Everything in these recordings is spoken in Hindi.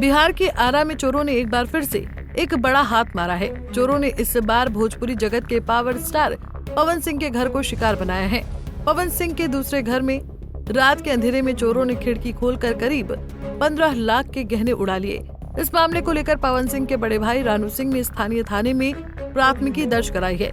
बिहार के आरा में चोरों ने एक बार फिर से एक बड़ा हाथ मारा है। चोरों ने इस बार भोजपुरी जगत के पावर स्टार पवन सिंह के घर को शिकार बनाया है। पवन सिंह के दूसरे घर में रात के अंधेरे में चोरों ने खिड़की खोलकर करीब 15 लाख के गहने उड़ा लिए। इस मामले को लेकर पवन सिंह के बड़े भाई रानू सिंह ने स्थानीय थाने में प्राथमिकी दर्ज कराई है।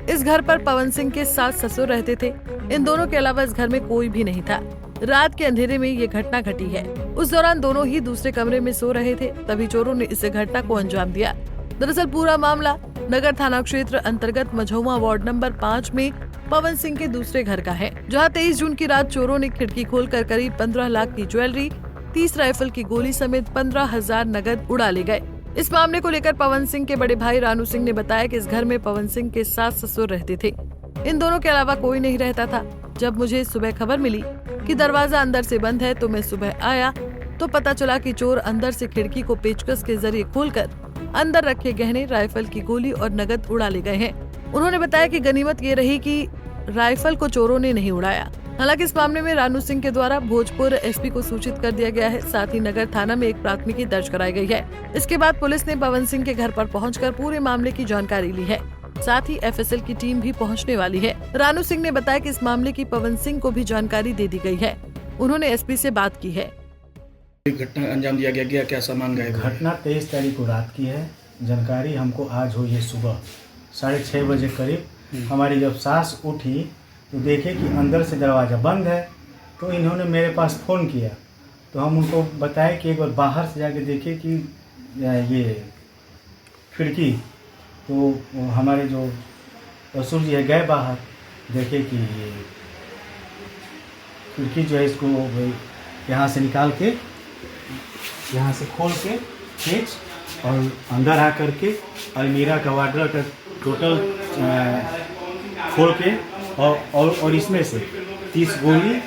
इस घर पर पवन सिंह के सास ससुर रहते थे। इन दोनों के अलावा इस घर में कोई भी नहीं था। रात के अंधेरे में ये घटना घटी है। उस दौरान दोनों ही दूसरे कमरे में सो रहे थे, तभी चोरों ने इस घटना को अंजाम दिया। दरअसल पूरा मामला नगर थाना क्षेत्र अंतर्गत मझौआ वार्ड नंबर 5 में पवन सिंह के दूसरे घर का है, जहां 23 जून की रात चोरों ने खिड़की खोलकर करीब 15 लाख की ज्वेलरी, 30 राइफल की गोली समेत 15,000 नगद उड़ा ले गए। इस मामले को लेकर पवन सिंह के बड़े भाई रानू सिंह ने बताया कि इस घर में पवन सिंह के सास ससुर रहते थे। इन दोनों के अलावा कोई नहीं रहता था। जब मुझे सुबह खबर मिली कि दरवाजा अंदर से बंद है तो मैं सुबह आया तो पता चला कि चोर अंदर से खिड़की को पेचकस के जरिए खोलकर अंदर रखे गहने, राइफल की गोली और नगद उड़ा ले गए हैं। उन्होंने बताया कि गनीमत ये रही कि राइफल को चोरों ने नहीं उड़ाया। हालांकि इस मामले में रानू सिंह के द्वारा भोजपुर एसपी को सूचित कर दिया गया है। साथ ही नगर थाना में एक प्राथमिकी दर्ज कराई गई है। इसके बाद पुलिस ने पवन सिंह के घर पर पहुंचकर पूरे मामले की जानकारी ली है। साथ ही एफएसएल की टीम भी पहुंचने वाली है। रानू सिंह ने बताया कि इस मामले की पवन सिंह को भी जानकारी दे दी गई है। उन्होंने एसपी से बात की है। घटना अंजाम दिया गया, क्या सामान गायब? घटना 23 तारीख को रात की है। जानकारी हमको आज हुई है सुबह 6:30 बजे करीब। हमारी जब सास उठी तो देखे कि अंदर से दरवाज़ा बंद है, तो इन्होंने मेरे पास फ़ोन किया। तो हम उनको बताए कि एक बार बाहर से जाके देखे कि ये खिड़की, तो हमारे जो ससुर जी है गए बाहर, देखे कि ये खिड़की जो है इसको यहाँ से निकाल के, यहाँ से खोल के खींच और अंदर आ करके अलमीरा का वार्डरोब का टोटल खोल के और इसमें से 30 गोली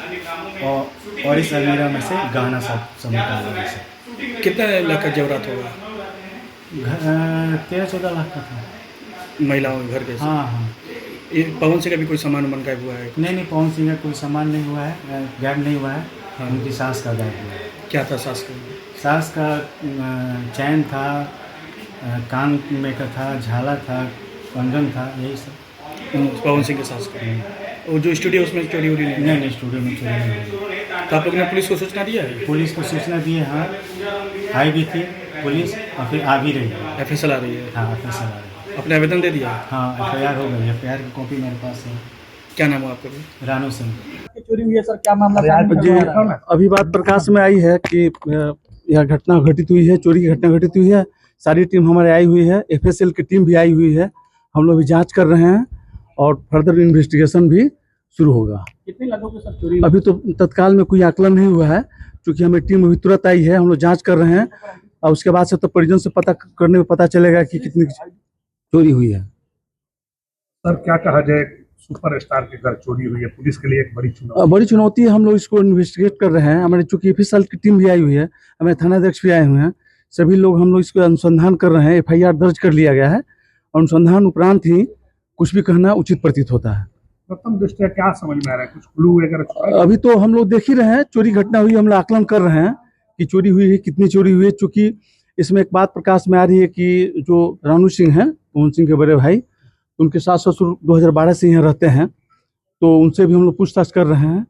और इस अलमीरा में से गहना सब निकाला। कितना लाख का जेवरात होगा? 13-14 लाख का था। महिलाओं के घर के? हाँ। पवन सिंह का भी कोई सामान गायब हुआ है? नहीं, पवन सिंह का कोई सामान नहीं हुआ है, गायब नहीं हुआ है। हाँ। उनकी सास का गायब हुआ है। क्या था सास का? सास का चैन था, कान में का था, झाला था, कंगन था, यही सब। पवन सिंह के सास का वो जो स्टूडियो उसमें चोरी उड़ी नहीं, स्टूडियो में चोरी नहीं। तो आप लोग ने पुलिस को सूचना दिया है? पुलिस को सूचना दी है, हाँ। आई भी थी पुलिस और फिर आ भी रही है। एफएसएल आ रही है? हाँ, एफएसएल आ रही है। अपने आवेदन दे दिया? हाँ, FIR हो गई। FIR की कॉपी मेरे पास है। क्या नाम है आपका? रानू सिंह। चोरी हुई है सर, क्या मामला? जी, अभी बात प्रकाश में आई है कि यह घटना घटित हुई है, चोरी की घटना घटित हुई है। सारी टीम हमारे आई हुई है, FSL की टीम भी आई हुई है। हम लोग भी जांच कर रहे हैं और फर्दर इन्वेस्टिगेशन भी शुरू होगा। कितने लोगों की सर चोरी? अभी तो तत्काल में कोई आकलन नहीं हुआ है, क्योंकि हमें टीम अभी तुरंत आई है। हम लोग जांच कर रहे हैं और उसके बाद से तो परिजन से पता करने में पता चलेगा कि कितनी चोरी हुई है। सर, क्या कहा जाए, सुपरस्टार के घर चोरी हुई है, पुलिस के लिए एक बड़ी चुनौती है। हम लोग इसको इन्वेस्टिगेट कर रहे हैं। हमारे चूंकि FSL की टीम भी आई हुई है, हमारे थानाध्यक्ष भी आए हुए हैं, सभी लोग हम लोग इसको अनुसंधान कर रहे हैं। FIR दर्ज कर लिया गया है। अनुसंधान उपरांत ही कुछ भी कहना उचित प्रतीत होता है। प्रथम दृष्टया क्या समझ में आ रहा है, कुछ क्लू वगैरह? अभी तो हम लोग देख ही रहे हैं, चोरी घटना हुई, हम लोग आकलन कर रहे हैं कि चोरी हुई है, कितनी चोरी हुई है। चूंकि इसमें एक बात प्रकाश में आ रही है कि जो रानू सिंह हैं, पवन सिंह के बड़े भाई, उनके सास ससुर 2012 से यहाँ रहते हैं, तो उनसे भी हम लोग पूछताछ कर रहे हैं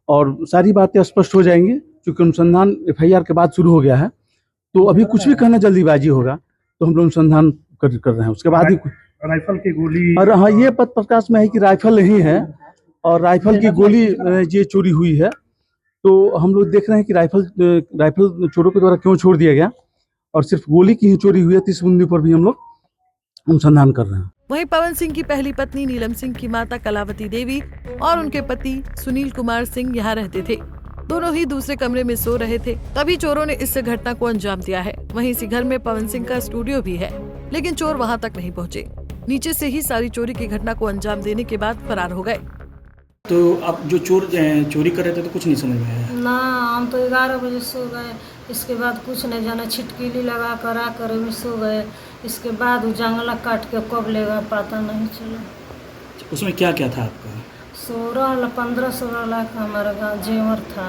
और सारी बातें स्पष्ट हो जाएंगी। क्योंकि अनुसंधान FIR के बाद शुरू हो गया है, तो अभी कुछ भी कहना जल्दीबाजी होगा, तो हम लोग अनुसंधान कर रहे हैं, उसके बाद ही। राइफल की गोली? और हाँ, ये पद प्रकाश में है कि राइफल नहीं है और राइफल की गोली ये चोरी हुई है। तो हम लोग देख रहे हैं कि राइफल चोरों के द्वारा क्यों छोड़ दिया गया और सिर्फ गोली की ही चोरी हुई है। इस मुद्दे पर भी हम लोग अनुसंधान कर रहे हैं। वहीं पवन सिंह की पहली पत्नी नीलम सिंह की माता कलावती देवी और उनके पति सुनील कुमार सिंह यहाँ रहते थे। दोनों ही दूसरे कमरे में सो रहे थे, तभी चोरों ने इस घटना को अंजाम दिया है। वहीं इसी घर में पवन सिंह का स्टूडियो भी है, लेकिन चोर वहां तक नहीं पहुंचे। नीचे से ही सारी चोरी की घटना को अंजाम देने के बाद फरार हो गए। तो आप जो चोरी कर रहे थे तो कुछ नहीं समझ में आया? ना, हम तो 11 बजे सो गए। इसके बाद कुछ नहीं जाना, छिटकीली लगा कर में सो गए। इसके बाद वो जंगला काट के कब लेगा पता नहीं चला। उसमें क्या क्या था आपका? 15-16 लाख का हमारा गाँव जेवर था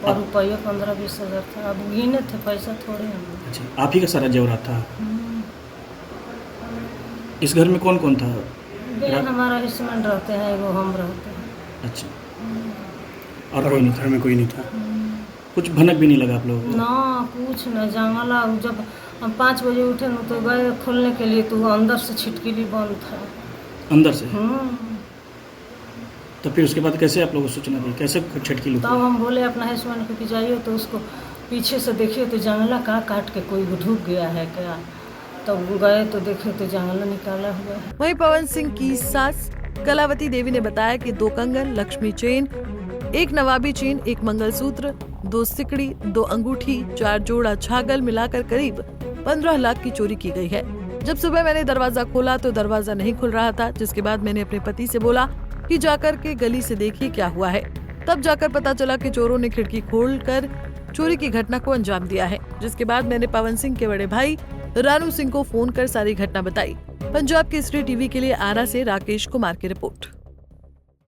और रुपये 15-20 हज़ार था। अब गिने थे पैसा थोड़े हम। अच्छा, आप ही का सारा जेवरात था? इस घर में कौन कौन था? बहन हमारा हस्बैंड रहते हैं, वो हम रहते हैं। अच्छा, और कोई नहीं? घर में कोई नहीं था? कुछ भनक भी नहीं लगा आप लोगों को? ना कुछ न जंगला। जब हम 5 बजे उठे न तो गए खोलने के लिए, तो अंदर से छिटकिली बंद था। अंदर से? तो फिर उसके बाद कैसे आप लोगों को सूचना दी, कैसे छटकी लगी? तब हम बोले अपना हस्बैंड को कि जाइए तो उसको पीछे से देखिए तो जंगला का काट के कोई ढुक गया है क्या। तब गए तो देखे तो जंगला निकाला हुआ है। वहीं पवन सिंह की सास कलावती देवी ने बताया कि 2 कंगन, लक्ष्मी चेन, 1 नवाबी चेन, 1 मंगलसूत्र, 2 सिकड़ी, 2 अंगूठी, 4 जोड़ा छागल मिलाकर करीब 15 लाख की चोरी की गई है। जब सुबह मैंने दरवाजा खोला तो दरवाजा नहीं खुल रहा था, जिसके बाद मैंने अपने पति से बोला कि जाकर के गली से देखिए क्या हुआ है। तब जाकर पता चला कि चोरों ने खिड़की खोलकर चोरी की घटना को अंजाम दिया है। जिसके बाद मैंने पवन सिंह के बड़े भाई रानू सिंह को फोन कर सारी घटना बताई। पंजाब केसरी टीवी के लिए आरा से राकेश कुमार की रिपोर्ट।